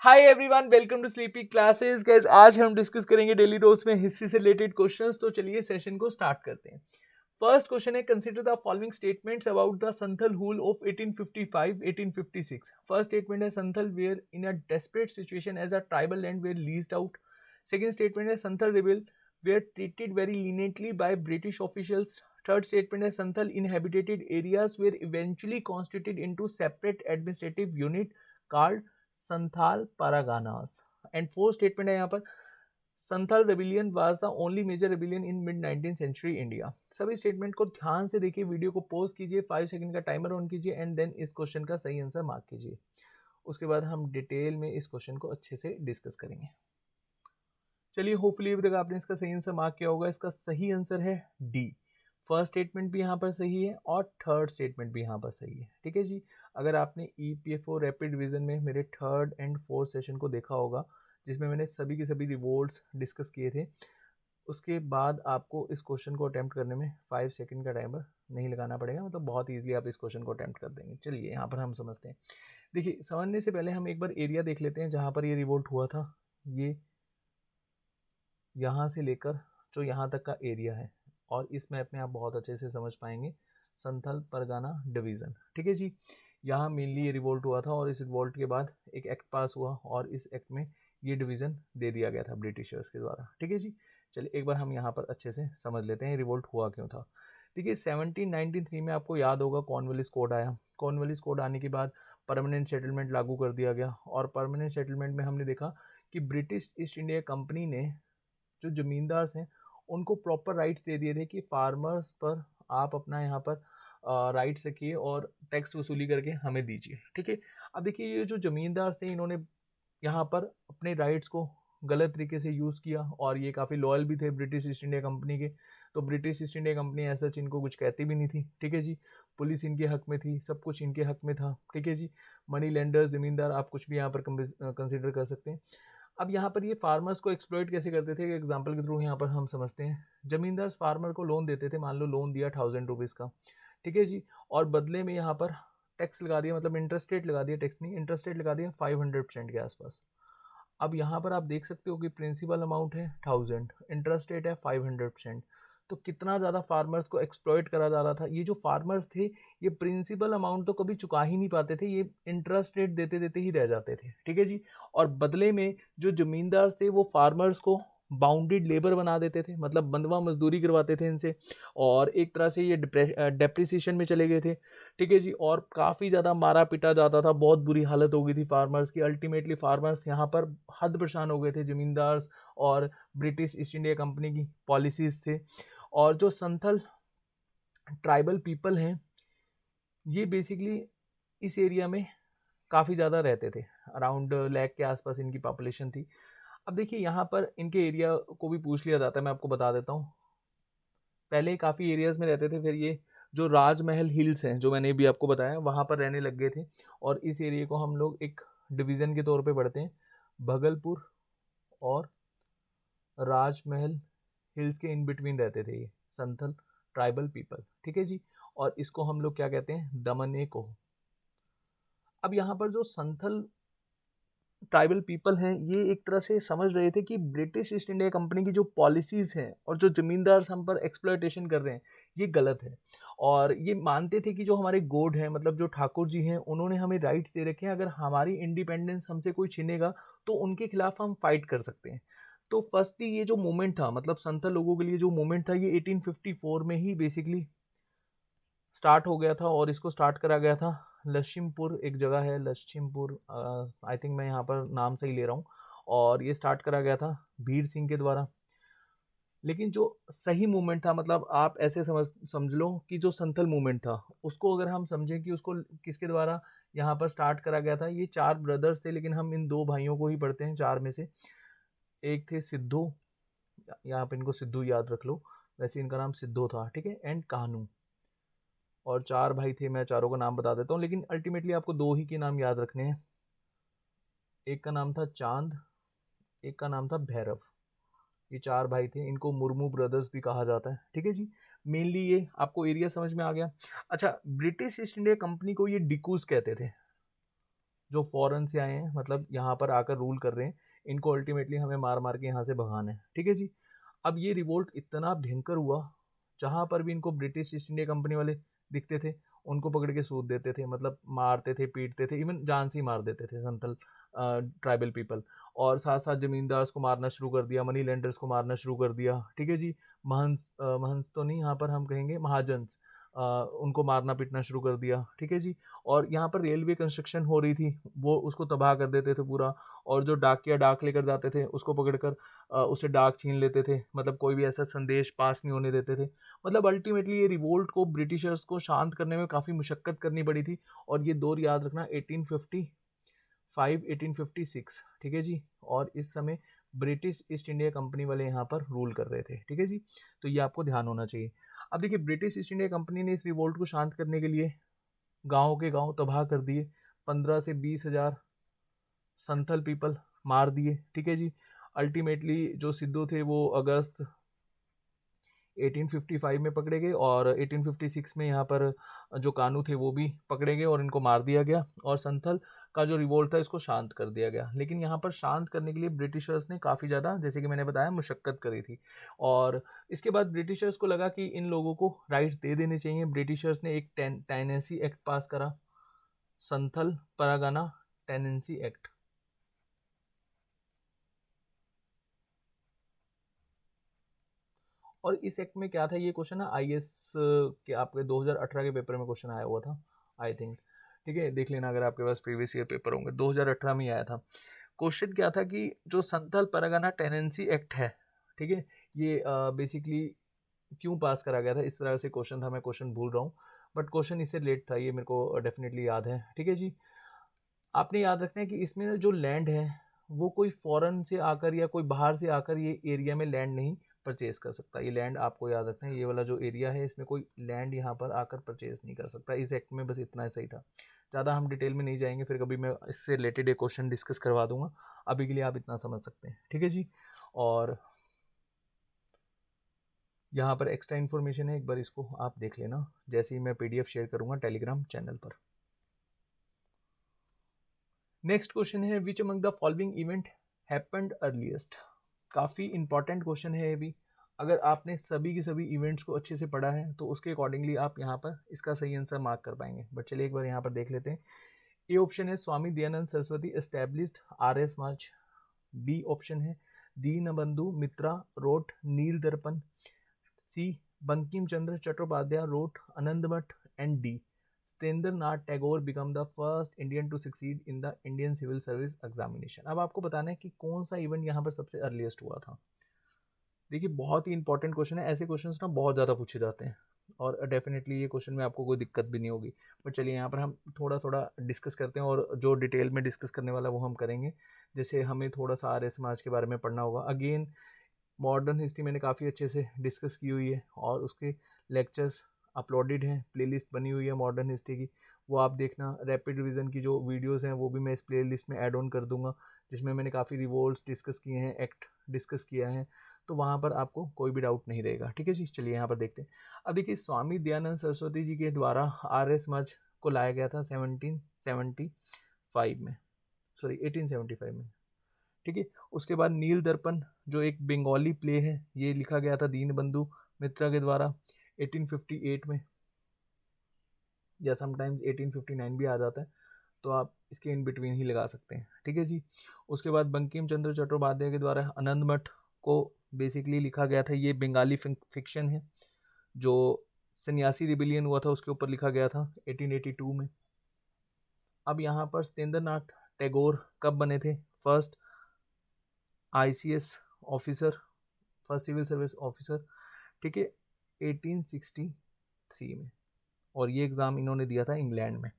Hi everyone, welcome to sleepy classes. Guys, आज हम discuss करेंगे डेली डोज में हिस्ट्री से रिलेटेड क्वेश्चंस। तो चलिए सेशन को स्टार्ट करते हैं। फर्स्ट क्वेश्चन है, consider the following statements about the Santhal rule of 1855-1856। First statement है, Santhal were in a desperate situation as a tribal land were leased out. Second statement है, Santhal rebel were treated very leniently by British officials. Third statement है, Santhal inhabited areas were eventually constituted into separate administrative unit called Santhal Parganas. And fourth statement है यहाँ पर, Santhal rebellion was the only major rebellion in mid 19th century India. सभी statement को ध्यान से देखिए, video को पॉज कीजिए, 5 सेकंड का टाइमर ऑन कीजिए एंड देन इस क्वेश्चन का सही आंसर मार्क कीजिए। उसके बाद हम डिटेल में इस क्वेश्चन को अच्छे से डिस्कस करेंगे। चलिए, होपफुली अभी तक आपने इसका सही आंसर मार्क किया होगा। इसका सही आंसर है डी। फर्स्ट स्टेटमेंट भी यहाँ पर सही है और थर्ड स्टेटमेंट भी यहाँ पर सही है। ठीक है जी। अगर आपने ईपीएफओ रैपिड रिवीजन में मेरे थर्ड एंड फोर्थ सेशन को देखा होगा, जिसमें मैंने सभी के सभी रिवॉर्ड्स डिस्कस किए थे, उसके बाद आपको इस क्वेश्चन को अटैम्प्ट करने में 5 सेकंड का टाइमर नहीं लगाना पड़ेगा। मतलब बहुत ईजिली आप इस क्वेश्चन को अटैम्प्ट कर देंगे। चलिए यहाँ पर हम समझते हैं। देखिए, समझने से पहले हम एक बार एरिया देख लेते हैं जहाँ पर ये रिवोल्ट हुआ था। ये यहाँ से लेकर जो यहाँ तक का एरिया है, और इस मैप में आप बहुत अच्छे से समझ पाएंगे संथल परगाना डिवीज़न। ठीक है जी। यहाँ मेनली ये रिवोल्ट हुआ था और इस रिवोल्ट के बाद एक एक्ट पास हुआ और इस एक्ट में ये डिवीज़न दे दिया गया था ब्रिटिशर्स के द्वारा। ठीक है जी। चलिए एक बार हम यहाँ पर अच्छे से समझ लेते हैं रिवोल्ट हुआ क्यों था। देखिए, 1793 में आपको याद होगा कॉर्नवालिस कोड आया। कॉर्नवालिस कोड आने के बाद परमानेंट सेटलमेंट लागू कर दिया गया, और परमानेंट सेटलमेंट में हमने देखा कि ब्रिटिश ईस्ट इंडिया कंपनी ने जो ज़मींदार हैं उनको प्रॉपर राइट्स दे दिए थे कि फार्मर्स पर आप अपना यहाँ पर राइट्स रखिए और टैक्स वसूली करके हमें दीजिए। ठीक है। अब देखिए, ये जो ज़मींदार थे इन्होंने यहाँ पर अपने राइट्स को गलत तरीके से यूज़ किया, और ये काफ़ी लॉयल भी थे ब्रिटिश ईस्ट इंडिया कंपनी के। तो ब्रिटिश ईस्ट इंडिया कंपनी ऐसा इनको कुछ कहती भी नहीं थी। ठीक है जी। पुलिस इनके हक में थी, सब कुछ इनके हक में था। ठीक है जी। मनी लेंडर्स, ज़मींदार, आप कुछ भी यहाँ पर कंसिडर कर सकते हैं। अब यहाँ पर ये फार्मर्स को एक्सप्लॉइट कैसे करते थे, एग्जाम्पल के थ्रू यहाँ पर हम समझते हैं। जमींदार फार्मर को लोन देते थे, मान लो लोन दिया 1000 रुपीज़ का। ठीक है जी। और बदले में यहाँ पर टैक्स लगा दिया, मतलब इंटरेस्ट रेट लगा दिया, टैक्स नहीं इंटरेस्ट रेट लगा दिया 500% के आसपास। अब यहाँ पर आप देख सकते हो कि प्रिंसिपल अमाउंट है 1000, इंटरेस्ट रेट है 500%। तो कितना ज़्यादा फार्मर्स को एक्सप्लॉइट करा जा रहा था। ये जो फार्मर्स थे, ये प्रिंसिपल अमाउंट तो कभी चुका ही नहीं पाते थे, ये इंटरेस्ट रेट देते देते ही रह जाते थे। ठीक है जी। और बदले में जो जमींदार थे वो फार्मर्स को बाउंडेड लेबर बना देते थे, मतलब बंधवा मजदूरी करवाते थे इनसे, और एक तरह से ये डेप्रिसिएशन में चले गए थे। ठीक है जी। और काफ़ी ज़्यादा मारा पीटा जाता था, बहुत बुरी हालत हो गई थी फार्मर्स की। अल्टीमेटली फार्मर्स यहाँ पर हद परेशान हो गए थे जमींदार और ब्रिटिश ईस्ट इंडिया कंपनी की पॉलिसीज थे। और जो संथल ट्राइबल पीपल हैं, ये बेसिकली इस एरिया में काफ़ी ज़्यादा रहते थे। अराउंड लाख के आसपास इनकी पॉपुलेशन थी। अब देखिए, यहाँ पर इनके एरिया को भी पूछ लिया जाता है, मैं आपको बता देता हूँ। पहले काफ़ी एरियाज़ में रहते थे, फिर ये जो राजमहल हिल्स हैं जो मैंने भी आपको बताया, वहाँ पर रहने लग गए थे। और इस एरिया को हम लोग एक डिवीज़न के तौर पे पढ़ते हैं, भगलपुर और राजमहल हिल्स के इन बिटवीन रहते थे ये संथल ट्राइबल पीपल। ठीक है जी। और इसको हम लोग क्या कहते हैं, दमन को। अब यहाँ पर जो संथल ट्राइबल पीपल हैं, ये एक तरह से समझ रहे थे कि ब्रिटिश ईस्ट इंडिया कंपनी की जो पॉलिसीज़ हैं और जो ज़मींदार हम पर एक्सप्लॉयटेशन कर रहे हैं, ये गलत है। और ये मानते थे कि जो हमारे गोड हैं, मतलब जो ठाकुर जी हैं, उन्होंने हमें राइट्स दे रखे हैं। अगर हमारी इंडिपेंडेंस हमसे कोई छीनेगा तो उनके खिलाफ हम फाइट कर सकते हैं। तो फर्स्टली ये जो मूवमेंट था, मतलब संथल लोगों के लिए जो मूवमेंट था, ये 1854 में ही बेसिकली स्टार्ट हो गया था। और इसको स्टार्ट करा गया था लछिमपुर, एक जगह है लछिमपुर, आई थिंक मैं यहाँ पर नाम सही ले रहा हूँ। और ये स्टार्ट करा गया था भीड़ सिंह के द्वारा। लेकिन जो सही मूवमेंट था, मतलब आप ऐसे समझ लो कि जो संथल मूवमेंट था, उसको अगर हम समझें कि उसको किसके द्वारा यहाँ पर स्टार्ट करा गया था, ये 4 ब्रदर्स थे, लेकिन हम इन 2 भाइयों को ही पढ़ते हैं 4 में से। एक थे सिद्धू, यहाँ पे इनको सिद्धू याद रख लो, वैसे इनका नाम सिद्धू था। ठीक है। एंड कानू। और 4 भाई थे, मैं चारों का नाम बता देता हूँ, लेकिन अल्टीमेटली आपको 2 ही के नाम याद रखने हैं। एक का नाम था चांद, एक का नाम था भैरव। ये 4 भाई थे, इनको मुर्मू ब्रदर्स भी कहा जाता है। ठीक है जी। मेनली ये आपको एरिया समझ में आ गया। अच्छा, ब्रिटिश ईस्ट इंडिया कंपनी को ये डिकूज कहते थे। जो फॉरेन से आए हैं, मतलब यहाँ पर आकर रूल कर रहे हैं, इनको अल्टीमेटली हमें मार मार के यहाँ से भगाना है, ठीक है जी। अब ये रिवोल्ट इतना भयंकर हुआ, जहाँ पर भी इनको ब्रिटिश ईस्ट इंडिया कंपनी वाले दिखते थे, उनको पकड़ के सूद देते थे, मतलब मारते थे, पीटते थे, इवन जान से ही मार देते थे संथल ट्राइबल पीपल। और साथ साथ जमींदार्स को मारना शुरू कर दिया, मनी लेंडर्स को मारना शुरू कर दिया, ठीक है जी। महंस तो नहीं, यहाँ पर हम कहेंगे महाजन्स, उनको मारना पीटना शुरू कर दिया, ठीक है जी। और यहाँ पर रेलवे कंस्ट्रक्शन हो रही थी, वो उसको तबाह कर देते थे पूरा। और जो डाकिया डाक लेकर जाते थे, उसको पकड़कर उससे डाक छीन लेते थे, मतलब कोई भी ऐसा संदेश पास नहीं होने देते थे। मतलब अल्टीमेटली ये रिवोल्ट को ब्रिटिशर्स को शांत करने में काफ़ी मुशक्कत करनी पड़ी थी। और ये दौर याद रखना 1855 1856, ठीक है जी। और इस समय ब्रिटिश ईस्ट इंडिया कंपनी वाले यहाँ पर रूल कर रहे थे, ठीक है जी। तो ये आपको ध्यान होना चाहिए। अब देखिए, ब्रिटिश ईस्ट इंडिया कंपनी ने इस रिवोल्ट को शांत करने के लिए गाँव के गाँव तबाह कर दिए, 15 से 20 हज़ार संथल पीपल मार दिए, ठीक है जी। अल्टीमेटली जो सिद्धू थे वो अगस्त 1855 में पकड़े गए, और 1856 में यहाँ पर जो कानू थे वो भी पकड़े गए और इनको मार दिया गया, और संथल का जो रिवोल्ट था इसको शांत कर दिया गया। लेकिन यहाँ पर शांत करने के लिए ब्रिटिशर्स ने काफ़ी ज़्यादा, जैसे कि मैंने बताया, मुशक्कत करी थी। और इसके बाद ब्रिटिशर्स को लगा कि इन लोगों को राइट्स दे देने चाहिए। ब्रिटिशर्स ने एक टेनेंसी एक्ट पास करा, संथल परगना टेनेंसी एक्ट। और इस एक्ट में क्या था, ये क्वेश्चन ना आईएएस के आपके 2018 के पेपर में क्वेश्चन आया हुआ था, आई थिंक, ठीक है, देख लेना अगर आपके पास प्रीवियस ईयर पेपर होंगे। 2018 में ही आया था। क्वेश्चन क्या था कि जो संथल परगना टेनेंसी एक्ट है, ठीक है, ये बेसिकली क्यों पास करा गया था, इस तरह से क्वेश्चन था। मैं क्वेश्चन भूल रहा हूँ, बट क्वेश्चन इससे लेट था, ये मेरे को डेफिनेटली याद है, ठीक है जी। आपने याद रखना है कि इसमें जो लैंड है वो कोई फॉरेन से आकर या कोई बाहर से आकर ये एरिया में लैंड नहीं परचेज कर सकता। ये लैंड आपको याद रखना है, ये वाला जो एरिया है इसमें कोई लैंड यहाँ पर आकर परचेज नहीं कर सकता। इस एक्ट में बस इतना ऐसा ही था, ज़्यादा हम डिटेल में नहीं जाएंगे, फिर कभी मैं इससे रिलेटेड एक क्वेश्चन डिस्कस करवा दूंगा। अभी के लिए आप इतना समझ सकते हैं, ठीक है जी। और यहाँ पर एक्स्ट्रा इन्फॉर्मेशन है, एक बार इसको आप देख लेना जैसे ही मैं PDF शेयर करूँगा टेलीग्राम चैनल पर। नेक्स्ट क्वेश्चन है, which among the following event happened earliest. काफ़ी इंपॉर्टेंट क्वेश्चन है ये भी। अगर आपने सभी की सभी इवेंट्स को अच्छे से पढ़ा है तो उसके अकॉर्डिंगली आप यहाँ पर इसका सही आंसर मार्क कर पाएंगे। बट चलिए एक बार यहाँ पर देख लेते हैं। ए ऑप्शन है स्वामी दयानंद सरस्वती एस्टैब्लिश्ड RS मार्च। बी ऑप्शन है Dinabandhu Mitra wrote Neel Darpan. C Bankim Chandra Chattopadhyay wrote Anand Math. And D Satyendra Nath Tagore became the first Indian to succeed in the Indian civil service examination. अब आपको बताना है कि कौन सा इवेंट यहाँ पर सबसे अर्लीस्ट हुआ था। देखिए, बहुत ही इंपॉर्टेंट क्वेश्चन है, ऐसे क्वेश्चंस ना बहुत ज़्यादा पूछे जाते हैं, और डेफिनेटली ये क्वेश्चन में आपको कोई दिक्कत भी नहीं होगी। बट चलिए यहाँ पर हम थोड़ा थोड़ा डिस्कस करते हैं, और जो डिटेल में डिस्कस करने वाला वो हम करेंगे। जैसे हमें थोड़ा सा आर्य समाज के बारे में पढ़ना होगा। अगेन मॉडर्न हिस्ट्री मैंने काफ़ी अच्छे से डिस्कस की हुई है, और उसके लेक्चर्स अपलोडेड हैं, प्लेलिस्ट बनी हुई है मॉडर्न हिस्ट्री की, वो आप देखना। रैपिड रिवीजन की जो वीडियोस हैं वो भी मैं इस प्लेलिस्ट में ऐड ऑन कर दूंगा, जिसमें मैंने काफ़ी रिवोल्ट्स डिस्कस किए हैं, एक्ट डिस्कस किया है, तो वहाँ पर आपको कोई भी डाउट नहीं रहेगा, ठीक है जी। चलिए यहाँ पर देखते हैं। अब देखिए, स्वामी दयानंद सरस्वती जी के द्वारा आर्य समाज को लाया गया था 1775 में, सॉरी 1875 में, ठीक है। उसके बाद नील दर्पण जो एक बंगाली प्ले है, ये लिखा गया था दीनबंधु मित्रा के द्वारा 1858 में, या समटाइम्स 1859 भी आ जाता है, तो आप इसके इन बिटवीन ही लगा सकते हैं, ठीक है जी। उसके बाद बंकिम चंद्र चट्टोपाध्याय के द्वारा आनंद मठ को बेसिकली लिखा गया था, ये बंगाली फिक्शन है, जो सन्यासी रिबिलियन हुआ था उसके ऊपर लिखा गया था 1882 में। अब यहाँ पर सत्येंद्र नाथ टैगोर कब बने थे first ICS officer, first civil service officer, ठीक है, 1863 में, और ये एग्ज़ाम इन्होंने दिया था इंग्लैंड में।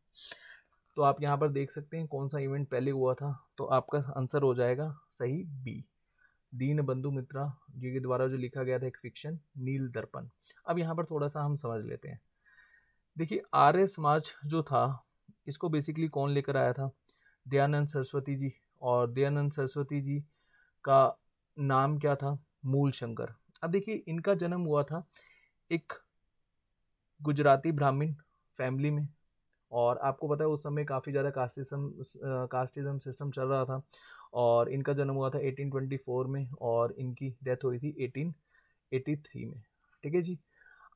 तो आप यहाँ पर देख सकते हैं कौन सा इवेंट पहले हुआ था, तो आपका आंसर हो जाएगा सही बी, दीनबंधु मित्रा जी के द्वारा जो लिखा गया था एक फिक्शन नील दर्पण। अब यहाँ पर थोड़ा सा हम समझ लेते हैं। देखिए, आर्य समाज जो था इसको बेसिकली कौन लेकर आया था, दयानंद सरस्वती जी। और दयानंद सरस्वती जी का नाम क्या था, मूल शंकर। अब देखिए, इनका जन्म हुआ था एक गुजराती ब्राह्मण फैमिली में, और आपको पता है उस समय काफ़ी ज़्यादा कास्टिज़म सिस्टम चल रहा था। और इनका जन्म हुआ था 1824 में और इनकी डेथ हुई थी 1883 में। ठीक है जी।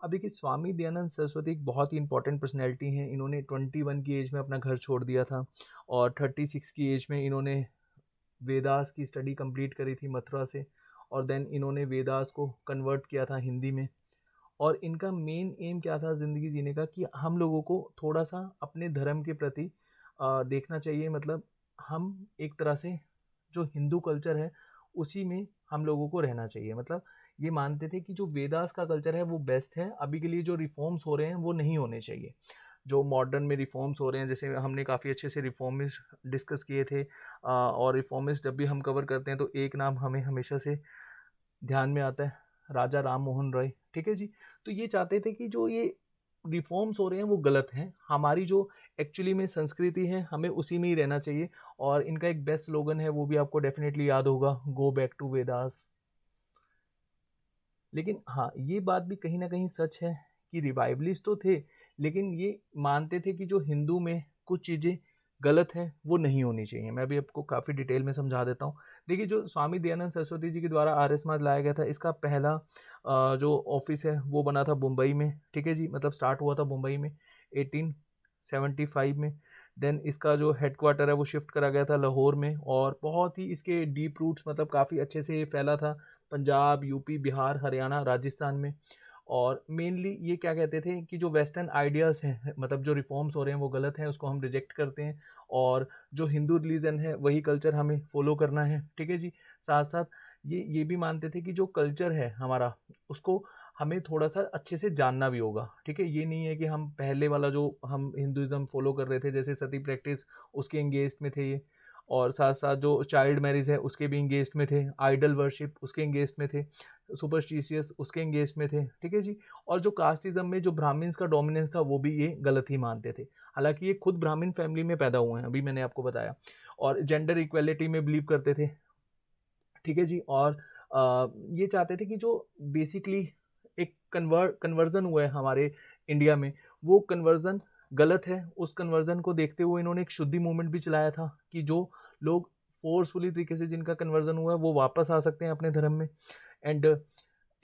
अब देखिए स्वामी दयानंद सरस्वती एक बहुत ही इंपॉर्टेंट पर्सनैलिटी हैं। इन्होंने 21 की एज में अपना घर छोड़ दिया था और 36 की एज में इन्होंने वेदास की स्टडी कंप्लीट करी थी मथुरा से, और देन इन्होंने वेदास को कन्वर्ट किया था हिंदी में। और इनका मेन एम क्या था ज़िंदगी जीने का, कि हम लोगों को थोड़ा सा अपने धर्म के प्रति देखना चाहिए। मतलब हम एक तरह से जो हिंदू कल्चर है उसी में हम लोगों को रहना चाहिए। मतलब ये मानते थे कि जो वेदास का कल्चर है वो बेस्ट है, अभी के लिए जो रिफॉर्म्स हो रहे हैं वो नहीं होने चाहिए। जो मॉडर्न में रिफॉर्म्स हो रहे हैं, जैसे हमने काफ़ी अच्छे से रिफॉर्मिस्ट डिस्कस किए थे, और रिफॉर्मिस्ट जब भी हम कवर करते हैं तो एक नाम हमें हमेशा से ध्यान में आता है, राजा राम मोहन रॉय। ठीक है जी। तो ये चाहते थे कि जो ये रिफॉर्म्स हो रहे हैं वो गलत हैं, हमारी जो एक्चुअली में संस्कृति है हमें उसी में ही रहना चाहिए। और इनका एक बेस्ट स्लोगन है, वो भी आपको डेफिनेटली याद होगा, गो बैक टू वेदास। लेकिन हाँ, ये बात भी कहीं ना कहीं सच है कि रिवाइवलिस्ट तो थे, लेकिन ये मानते थे कि जो हिंदू में कुछ चीज़ें गलत हैं वो नहीं होनी चाहिए। मैं अभी आपको काफ़ी डिटेल में समझा देता हूँ। देखिए, जो स्वामी दयानंद सरस्वती जी के द्वारा आर्य समाज लाया गया था, इसका पहला जो ऑफिस है वो बना था मुंबई में। ठीक है जी। मतलब स्टार्ट हुआ था मुंबई में 1875 में। देन इसका जो हेडक्वार्टर है वो शिफ्ट करा गया था लाहौर में, और बहुत ही इसके डीप रूट्स, मतलब काफ़ी अच्छे से ये फैला था पंजाब, यूपी, बिहार, हरियाणा, राजस्थान में। और मेनली ये क्या कहते थे कि जो वेस्टर्न आइडियाज़ हैं, मतलब जो रिफॉर्म्स हो रहे हैं वो गलत हैं, उसको हम रिजेक्ट करते हैं, और जो हिंदू रिलीजन है वही कल्चर हमें फॉलो करना है। ठीक है जी। साथ साथ ये भी मानते थे कि जो कल्चर है हमारा, उसको हमें थोड़ा सा अच्छे से जानना भी होगा। ठीक है। ये नहीं है कि हम पहले वाला जो हम हिंदुज़म फॉलो कर रहे थे, जैसे सती प्रैक्टिस, उसके एंगेज में थे ये, और साथ साथ जो चाइल्ड मैरिज है उसके भी इंगेज में थे, आइडल वर्शिप उसके इंगेज में थे, सुपरस्टिशियस उसके इंगेज में थे। ठीक है जी। और जो कास्टिज्म में जो ब्राह्मण्स का डोमिनेंस था वो भी ये गलत ही मानते थे। हालांकि ये खुद ब्राह्मण फैमिली में पैदा हुए हैं, अभी मैंने आपको बताया। और जेंडर इक्वेलिटी में बिलीव करते थे। ठीक है जी। और ये चाहते थे कि जो बेसिकली एक कन्वर्जन हुआ है हमारे इंडिया में, वो कन्वर्जन गलत है। उस कन्वर्जन को देखते हुए इन्होंने एक शुद्धि मूवमेंट भी चलाया था कि जो लोग फोर्सफुली तरीके से जिनका कन्वर्जन हुआ है वो वापस आ सकते हैं अपने धर्म में। एंड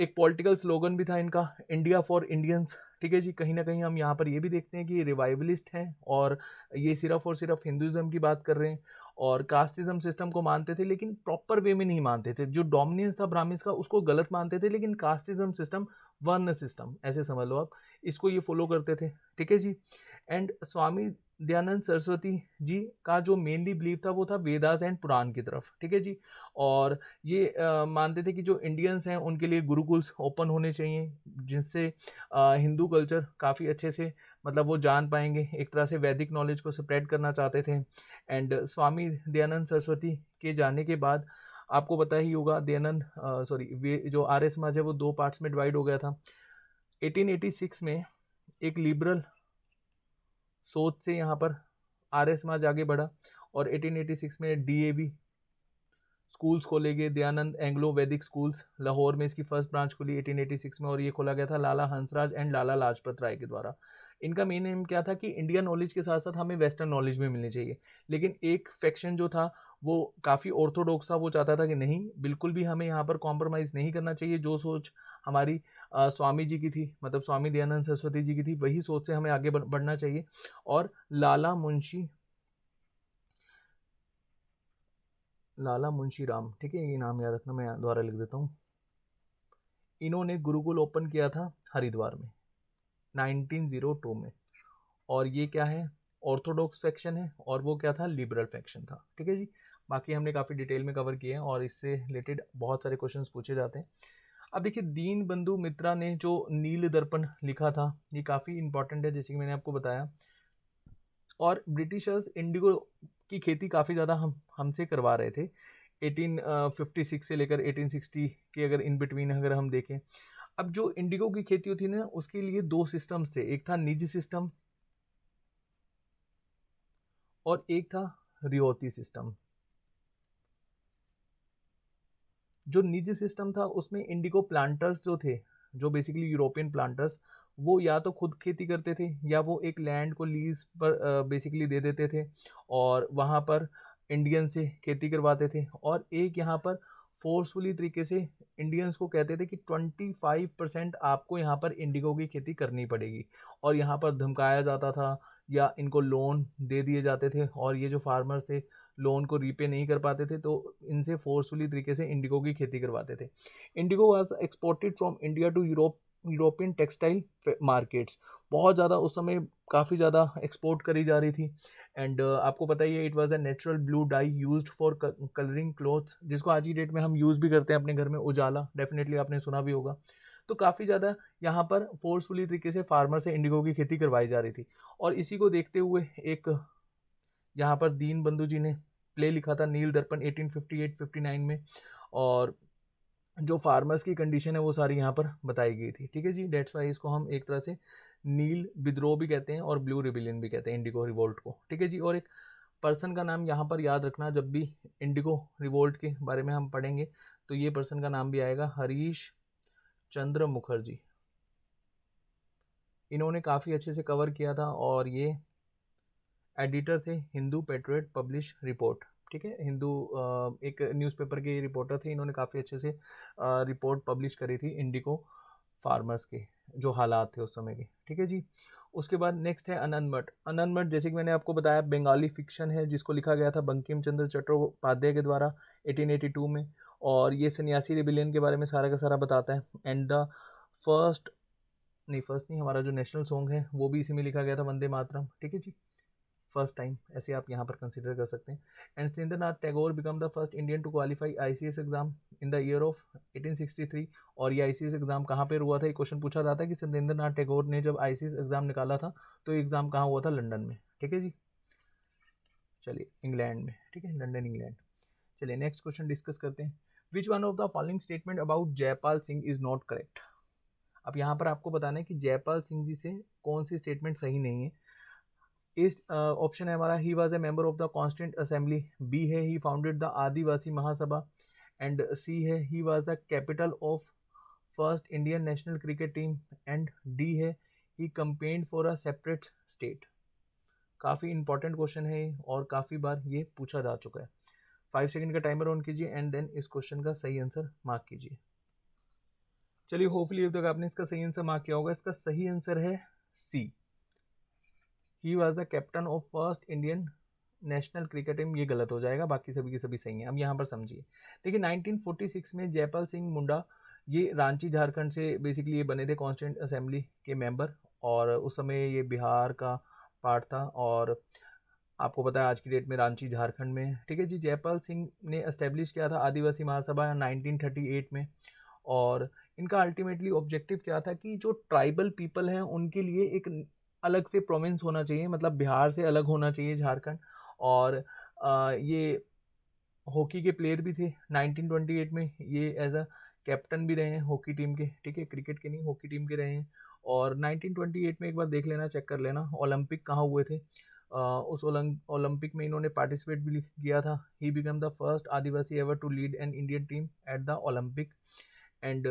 एक पॉलिटिकल स्लोगन भी था इनका, इंडिया फॉर इंडियंस। ठीक है जी। कहीं ना कहीं हम यहाँ पर ये भी देखते हैं कि ये रिवाइवलिस्ट हैं, और ये सिर्फ और सिर्फ हिंदुज़म की बात कर रहे हैं, और कास्टिज्म सिस्टम को मानते थे लेकिन प्रॉपर वे में नहीं मानते थे। जो डोमिनेंस था ब्राह्मण्स का उसको गलत मानते थे, लेकिन कास्टिज्म सिस्टम, वर्ण सिस्टम ऐसे समझ लो आप, इसको ये फॉलो करते थे। ठीक है जी। एंड स्वामी दयानंद सरस्वती जी का जो मेनली बिलीव था वो था वेदास एंड पुराण की तरफ। ठीक है जी। और ये मानते थे कि जो इंडियंस हैं उनके लिए गुरुकुल्स ओपन होने चाहिए, जिससे हिंदू कल्चर काफ़ी अच्छे से, मतलब वो जान पाएंगे। एक तरह से वैदिक नॉलेज को स्प्रेड करना चाहते थे। एंड स्वामी दयानंद सरस्वती के जाने के बाद आपको पता ही होगा, दयानंद सॉरी वे जो आर्य समाज है वो दो पार्ट्स में डिवाइड हो गया था। 1886 में एक लिबरल सोच से यहाँ पर आर्य समाज आगे बढ़ा, और 1886 में डीएवी स्कूल्स खोले गए, दयानंद एंग्लो वैदिक स्कूल्स। लाहौर में इसकी फर्स्ट ब्रांच खुली 1886 में, और ये खोला गया था लाला हंसराज एंड लाला लाजपत राय के द्वारा। इनका मेन एम क्या था कि इंडियन नॉलेज के साथ साथ हमें वेस्टर्न नॉलेज भी मिलनी चाहिए। लेकिन एक फैक्शन जो था वो काफ़ी ऑर्थोडॉक्स था, वो चाहता था कि नहीं, बिल्कुल भी हमें यहाँ पर कॉम्प्रोमाइज़ नहीं करना चाहिए। जो सोच हमारी स्वामी जी की थी, मतलब स्वामी दयानंद सरस्वती जी की थी, वही सोच से हमें आगे बढ़ना चाहिए। और लाला मुंशी राम, ठीक है, ये नाम याद रखना, मैं दोबारा लिख देता हूँ। इन्होंने गुरुकुल ओपन किया था हरिद्वार में 1902 में। और ये क्या है, ऑर्थोडॉक्स फैक्शन है, और वो क्या था, लिबरल फैक्शन था। ठीक है जी। बाकी हमने काफ़ी डिटेल में कवर किए हैं, और इससे रिलेटेड बहुत सारे क्वेश्चंस पूछे जाते हैं। अब देखिए, दीन बंधु मित्रा ने जो नील दर्पण लिखा था, ये काफ़ी इंपॉर्टेंट है, जैसे कि मैंने आपको बताया। और ब्रिटिशर्स इंडिगो की खेती काफ़ी ज़्यादा हमसे करवा रहे थे 1856 से लेकर 1860 के, अगर इन बिटवीन अगर हम देखें। अब जो इंडिगो की खेती होती है ना, उसके लिए दो सिस्टम्स थे, एक था निजी सिस्टम और एक था रियोती सिस्टम। जो निजी सिस्टम था उसमें इंडिगो प्लांटर्स जो थे, जो बेसिकली यूरोपियन प्लांटर्स, वो या तो खुद खेती करते थे या वो एक लैंड को लीज पर बेसिकली दे देते थे और वहाँ पर इंडियन से खेती करवाते थे, और एक यहाँ पर फोर्सफुली तरीके से इंडियंस को कहते थे कि 25% आपको यहाँ पर इंडिगो की खेती करनी पड़ेगी, और यहाँ पर धमकाया जाता था या इनको लोन दे दिए जाते थे, और ये जो फार्मर्स थे लोन को रीपे नहीं कर पाते थे तो इनसे फोर्सफुली तरीके से इंडिगो की खेती करवाते थे। Indigo was exported from India to European textile markets, बहुत ज़्यादा उस समय काफ़ी ज़्यादा एक्सपोर्ट करी जा रही थी। एंड आपको पता ही है it was a natural blue die used for colouring clothes, जिसको आज की डेट में हम यूज़ भी करते हैं अपने घर में, उजाला, डेफिनेटली आपने सुना भी होगा। तो काफ़ी ज़्यादा यहाँ पर फोर्सफुली तरीके से फार्मर से इंडिगो की खेती करवाई जा रही थी, और इसी को देखते हुए एक यहाँ पर दीन बंधु जी ने प्ले लिखा था नील दर्पण 1858-59 में, और जो फार्मर्स की कंडीशन है वो सारी यहाँ पर बताई गई थी। ठीक है जी, डेट्स वाई इसको हम एक तरह से नील विद्रोह भी कहते हैं और ब्लू रिबिलियन भी कहते हैं इंडिगो रिवोल्ट को। ठीक है जी, और एक पर्सन का नाम यहाँ पर याद रखना, जब भी इंडिगो रिवोल्ट के बारे में हम पढ़ेंगे तो ये पर्सन का नाम भी आएगा, हरीश चंद्र मुखर्जी। इन्होंने काफ़ी अच्छे से कवर किया था और ये एडिटर थे हिंदू पेट्रियट पब्लिश रिपोर्ट। ठीक है, हिंदू एक न्यूज़पेपर के रिपोर्टर थे, इन्होंने काफ़ी अच्छे से रिपोर्ट पब्लिश करी थी इंडिगो फार्मर्स के जो हालात थे उस समय के। ठीक है जी, उसके बाद नेक्स्ट है अनंत मठ। अनंत मठ जैसे कि मैंने आपको बताया बंगाली फिक्शन है जिसको लिखा गया था बंकिम चंद्र चट्टोपाध्याय के द्वारा 1882 में, और ये सन्यासी रिबिलियन के बारे में सारा का सारा बताता है। एंड द फर्स्ट नहीं, हमारा जो नेशनल सॉन्ग है वो भी इसी में लिखा गया था, वंदे मातरम। ठीक है जी, फर्स्ट टाइम ऐसे आप यहाँ पर कंसिडर कर सकते हैं। And Satyendranath Tagore became the first Indian to qualify ICS exam in the year of 1863। और ये आईसीएस एग्जाम कहाँ पर हुआ था, एक क्वेश्चन पूछा जाता है कि सत्येंद्रनाथ टैगोर ने जब आईसीएस एग्जाम निकाला था तो एग्जाम कहाँ हुआ था, लंदन में। ठीक है जी, चलिए इंग्लैंड में। ठीक है, लंदन इंग्लैंड। चलिए नेक्स्ट क्वेश्चन डिस्कस करते हैं। Which one of the following statement about Jaipal Singh is not correct. अब यहाँ पर आपको बताना है कि जयपाल सिंह जी से कौन सी स्टेटमेंट सही नहीं है। इस ऑप्शन है हमारा, he was a member of the constituent assembly, B है he founded the Adivasi Mahasabha, and C है he was the capital of first Indian national cricket team, and D है he campaigned for a separate state. काफ़ी important question है और काफ़ी बार ये पूछा जा चुका है। 5 सेकंड का टाइमर ऑन कीजिए एंड देन इस क्वेश्चन का सही आंसर मार्क कीजिए। चलिए होपफुली अब तक आपने इसका सही आंसर मार्क किया होगा। इसका सही आंसर है C, he was the captain of first Indian national cricket team. ये गलत हो जाएगा, बाकी सभी के सभी सही हैं। अब यहाँ पर समझिए, देखिए 1946 में जयपाल सिंह मुंडा ये रांची झारखंड से बेसिकली ये बने थे कॉन्स्टिट्यूंट असेंबली के मेंबर, और उस समय ये बिहार का पार्ट था, और आपको पता है आज की डेट में रांची झारखंड में। ठीक है जी, जयपाल सिंह ने एस्टेब्लिश किया था आदिवासी महासभा 1938 में, और इनका अल्टीमेटली ऑब्जेक्टिव क्या था कि जो ट्राइबल पीपल हैं उनके लिए एक अलग से प्रोविंस होना चाहिए, मतलब बिहार से अलग होना चाहिए झारखंड। और ये हॉकी के प्लेयर भी थे 1928 में, ये एज अ कैप्टन भी रहे हैं हॉकी टीम के। ठीक है, क्रिकेट के नहीं, हॉकी टीम के रहे हैं। और 1928 में एक बार देख लेना, चेक कर लेना ओलंपिक कहाँ हुए थे। उस ओलंपिक में इन्होंने पार्टिसिपेट भी किया था। He became the first adivasi ever to lead an Indian team at the Olympic. And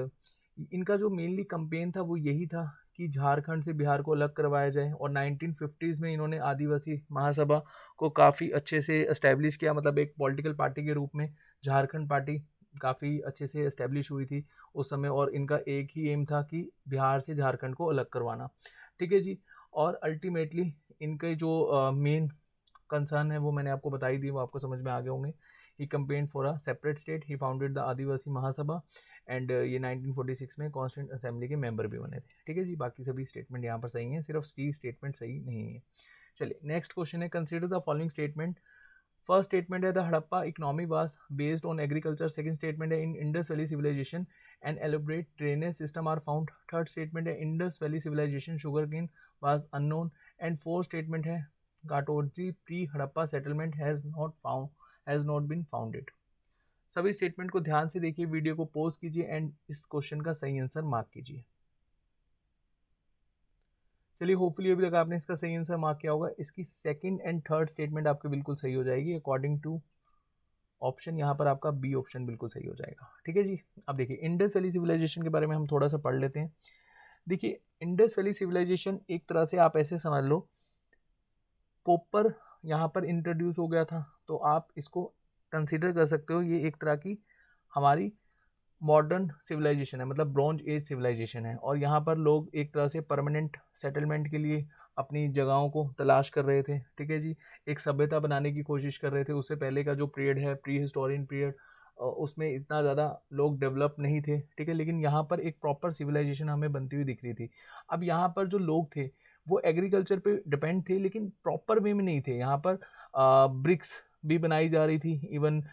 इनका जो मेनली कंपेन था वो यही था कि झारखंड से बिहार को अलग करवाया जाए, और 1950s में इन्होंने आदिवासी महासभा को काफ़ी अच्छे से इस्टेब्लिश किया, मतलब एक पॉलिटिकल पार्टी के रूप में झारखंड पार्टी काफ़ी अच्छे से इस्टेब्लिश हुई थी उस समय, और इनका एक ही एम था कि बिहार से झारखंड को अलग करवाना। ठीक है जी, और अल्टीमेटली इनके जो मेन कंसर्न है वो मैंने आपको बताई दी, वो आपको समझ में आ गए होंगे। He campaign for a separate state, he founded the Adivasi Mahasabha, and ये 1946 में कॉन्स्टिट्यूंट असेंबली के मेंबर भी बने थे। ठीक है जी, बाकी सभी स्टेटमेंट यहाँ पर सही हैं, सिर्फ सी स्टेटमेंट सही नहीं है। चलिए नेक्स्ट क्वेश्चन है, consider the following statement. First statement है the Harappa economy was based on agriculture. Second statement है in Indus valley civilization and elaborate drainage system are found. Third statement है Indus valley civilization sugar cane was unknown. And fourth statement है घाटोजी pre Harappa settlement has not been founded. सभी statement को ध्यान से देखिए, video को पॉज कीजिए एंड इस क्वेश्चन का सही आंसर मार्क कीजिए। चलिए होपफुली अभी तक आपने इसका सही आंसर मार्क किया होगा। इसकी सेकंड एंड थर्ड स्टेटमेंट आपकी बिल्कुल सही हो जाएगी अकॉर्डिंग टू ऑप्शन, यहाँ पर आपका बी ऑप्शन बिल्कुल सही हो जाएगा। ठीक है जी, अब देखिए इंडस वैली सिविलाइजेशन के बारे में हम थोड़ा सा पढ़ लेते हैं। देखिए इंडस वैली सिविलाइजेशन एक तरह से आप ऐसे समझ लो, कॉपर यहाँ पर इंट्रोड्यूस हो गया था, तो आप इसको कंसीडर कर सकते हो ये एक तरह की हमारी मॉडर्न सिविलाइजेशन है, मतलब ब्रॉन्ज एज सिविलाइजेशन है। और यहाँ पर लोग एक तरह से परमानेंट सेटलमेंट के लिए अपनी जगहों को तलाश कर रहे थे, ठीक है जी, एक सभ्यता बनाने की कोशिश कर रहे थे। उससे पहले का जो पीरियड है, प्री हिस्टोरियन पीरियड, उसमें इतना ज़्यादा लोग डेवलप नहीं थे, ठीक है, लेकिन यहाँ पर एक प्रॉपर सिविलाइजेशन हमें बनती हुई दिख रही थी। अब यहाँ पर जो लोग थे वो एग्रीकल्चर पे डिपेंड थे, लेकिन प्रॉपर वे में नहीं थे। यहाँ पर ब्रिक्स भी बनाई जा रही थी, इवन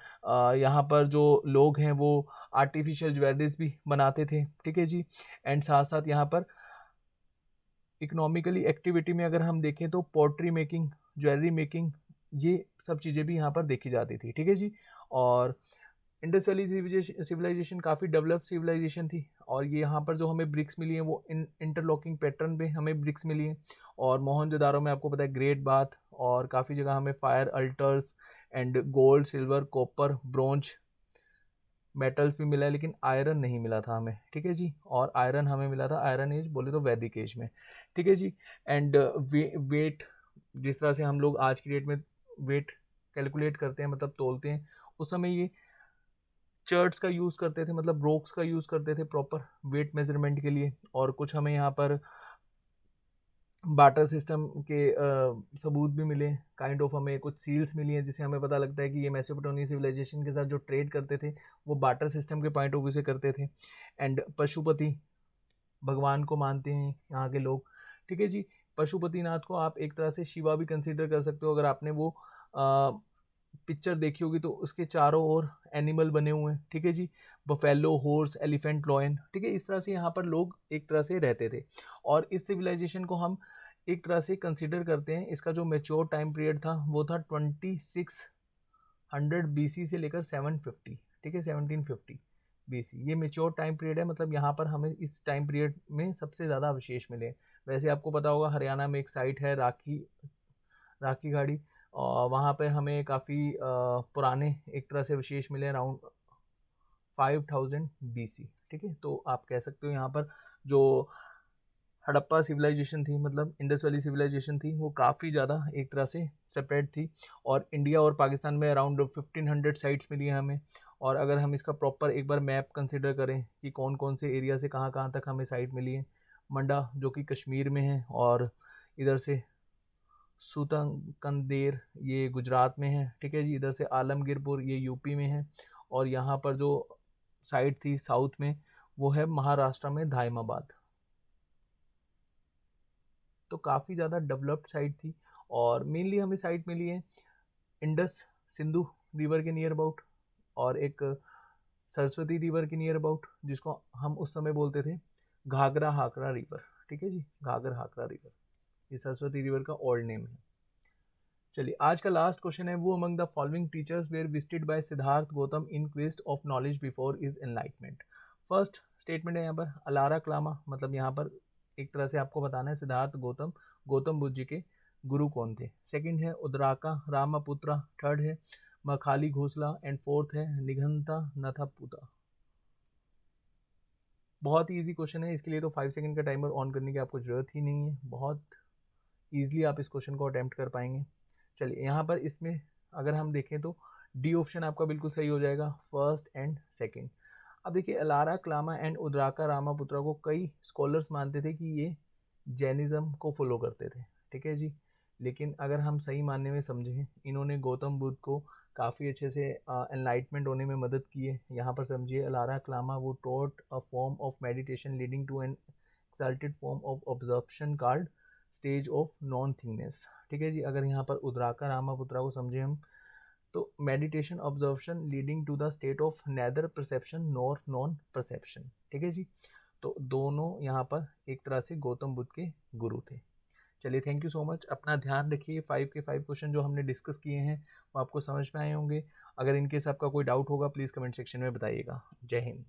यहाँ पर जो लोग हैं वो आर्टिफिशियल ज्वेलरीज भी बनाते थे, ठीक है जी। एंड साथ साथ यहाँ पर इकोनॉमिकली एक्टिविटी में अगर हम देखें तो पोट्री मेकिंग, ज्वेलरी मेकिंग, ये सब चीज़ें भी यहाँ पर देखी जाती थी, ठीक है जी। और इंडस वैली सिविलाइजेशन काफ़ी डेवलप सिविलाइजेशन थी, और ये यहाँ पर जो हमें ब्रिक्स मिली हैं वो इंटरलॉकिंग पैटर्न पे हमें ब्रिक्स मिली हैं। और मोहनजोदारो में आपको पता है ग्रेट बाथ, और काफ़ी जगह हमें fire altars and gold, silver, copper, bronze metals भी मिला है, लेकिन आयरन नहीं मिला था हमें, ठीक है जी। और आयरन हमें मिला था आयरन एज बोले तो वैदिक एज में, ठीक है जी। एंड वेट, जिस तरह से हम लोग आज की डेट में वेट कैलकुलेट करते हैं, मतलब तोलते हैं, उस समय ये चर्ट्स का यूज़ करते थे, मतलब रोक्स का यूज़ करते थे प्रॉपर वेट मेजरमेंट के लिए। और कुछ हमें यहाँ पर बाटर सिस्टम के सबूत भी मिले, काइंड ऑफ हमें कुछ सील्स मिली हैं, जिससे हमें पता लगता है कि ये मेसोपोटामियन सिविलाइजेशन के साथ जो ट्रेड करते थे वो बाटर सिस्टम के पॉइंट ऑफ व्यू से करते थे। एंड पशुपति भगवान को मानते हैं यहाँ के लोग, ठीक है जी। पशुपतिनाथ को आप एक तरह से शिवा भी कंसीडर कर सकते हो। अगर आपने वो पिक्चर देखी होगी तो उसके चारों ओर एनिमल बने हुए हैं, ठीक है जी, बफेलो, हॉर्स, एलिफेंट, लॉयन, ठीक है। इस तरह से यहाँ पर लोग एक तरह से रहते थे। और इस सिविलाइजेशन को हम एक तरह से कंसीडर करते हैं, इसका जो मेच्योर टाइम पीरियड था वो था 2600 BC से लेकर 750, ठीक है, 1750 BC, ये मेच्योर टाइम पीरियड है। मतलब यहाँ पर हमें इस टाइम पीरियड में सबसे ज़्यादा अवशेष मिले। वैसे आपको पता होगा हरियाणा में एक साइट है राखी राखी घाटी, और वहाँ पे हमें काफ़ी पुराने एक तरह से अवशेष मिले अराउंड 5000 BC, ठीक है। तो आप कह सकते हो यहाँ पर जो हड़प्पा सिविलाइजेशन थी, मतलब इंडस वैली सिविलाइजेशन थी, वो काफ़ी ज़्यादा एक तरह से सेपरेट थी। और इंडिया और पाकिस्तान में अराउंड 1500 साइट्स मिली हैं हमें। और अगर हम इसका प्रॉपर एक बार मैप कंसिडर करें कि कौन कौन से एरिया से कहाँ कहाँ तक हमें साइट मिली है, मंडा जो कि कश्मीर में है, और इधर से सूतंकंदेर ये गुजरात में है, ठीक है जी, इधर से आलमगीरपुर ये यूपी में है, और यहाँ पर जो साइट थी साउथ में वो है महाराष्ट्र में धायमाबाद। तो काफ़ी ज़्यादा डेवलप्ड साइट थी। और मेनली हमें साइट मिली है इंडस सिंधु रिवर के नियर अबाउट, और एक सरस्वती रिवर के नियर अबाउट, जिसको हम उस समय बोलते थे घाघरा हाकरा रिवर, ठीक है जी, घाघर हाकरा रिवर, ये सरस्वती रिवर का ओल्ड नेम है। चलिए आज का लास्ट क्वेश्चन है, वो among the following teachers were visited by Siddhartha Gautam in quest of knowledge before is enlightenment. First statement है यहाँ पर अलारा क्लामा, मतलब यहाँ पर एक तरह से आपको बताना है सिद्धार्थ गौतम बुद्ध जी के गुरु कौन थे। सेकंड है उद्राका रामापुत्रा, थर्ड है मखाली घोसला, एंड फोर्थ है निघंता नथापुता। बहुत ही ईजी क्वेश्चन है, इसके लिए तो 5 सेकंड का टाइमर ऑन करने की आपको ज़रूरत ही नहीं है, बहुत ईजिली आप इस क्वेश्चन को अटैम्प्ट कर पाएंगे। चलिए यहाँ पर इसमें अगर हम देखें तो डी ऑप्शन आपका बिल्कुल सही हो जाएगा, फर्स्ट एंड सेकंड। अब देखिए अलारा क्लामा एंड उद्राका रामापुत्रा को कई स्कॉलर्स मानते थे कि ये जैनिज़्म को फॉलो करते थे, ठीक है जी। लेकिन अगर हम सही मानने में समझें, इन्होंने गौतम बुद्ध को काफ़ी अच्छे से एनलाइटमेंट होने में मदद की है। यहाँ पर समझिए अलारा क्लामा वो taught a form of meditation leading to an exalted form of absorption called stage of non thingness, ठीक है जी। अगर यहाँ पर उद्राका रामापुत्रा को समझे हम, तो meditation observation leading to the state of neither perception nor non perception, ठीक है जी। तो दोनों यहाँ पर एक तरह से गौतम बुद्ध के गुरु थे। चलिए थैंक यू सो मच, अपना ध्यान रखिए। 5 के 5 क्वेश्चन जो हमने डिस्कस किए हैं वो आपको समझ में आए होंगे। अगर इनकेस आपका कोई डाउट होगा प्लीज़ कमेंट सेक्शन में बताइएगा। जय हिंद।